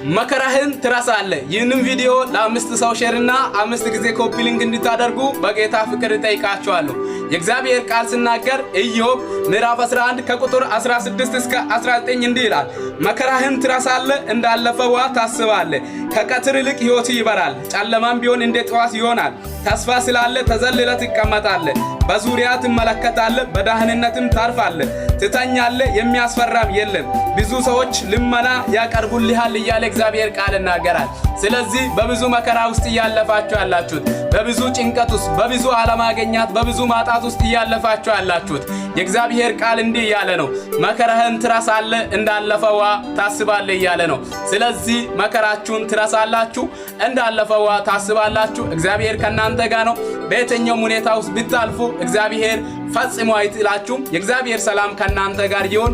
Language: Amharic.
መከራህን ትረሳለህ። ይህንን ቪዲዮ ለአምስት ሰው ሼርና 5 ጊዜ ኮፒ ሊንክ እንድታደርጉ በጌታ ፍቅር ጠይቃችኋለሁ። የእግዚአብሔር ቃል ሲናገር ኢዮብ ምዕራፍ 11 ከቁጥር 16 እስከ 19 እንዲህ ይላል። መከራህን ትረሳለህ፣ እንዳለፈው ውሃ ታስባለህ። ከቀትር ይልቅ ሕይወት ይበራል፣ ጨለማም ቢሆን እንደ ጠዋት ይሆናል። ተስፋ ስላለ ተዘልለህ ትቀመጣለህ፣ በዙሪያ ትመለከታለህ፣ በደህንነትም ታርፋለህ። ትተኛለህ፣ የሚያስፈራም የለም። ብዙ ሰዎች ልመና ያቀርቡልሃል እያለ እግዚአብሔር ቃል ይናገራል። ስለዚህ በብዙ መከራ ውስጥ እያለፋችሁ ያላችሁት፣ በብዙ ጭንቀት ውስጥ፣ በብዙ አለማግኘት፣ በብዙ ማጣት ውስጥ እያለፋችሁ ያላችሁት የእግዚአብሔር ቃል እንዲህ ያለ ነው። መከራህን ትረሳለህ፣ እንዳለፈው ውሃ ታስባለህ እያለ ነው። ስለዚህ መከራችሁን ትረሳላችሁ፣ እንዳለፈው ውሃ ታስባላችሁ። እግዚአብሔር ከናንተ ጋር ነው። በየትኛውም ሁኔታ ውስጥ ብታልፉ እግዚአብሔር ፈጽሞ አይጥላችሁም። የእግዚአብሔር ሰላም ከናንተ ጋር ይሁን።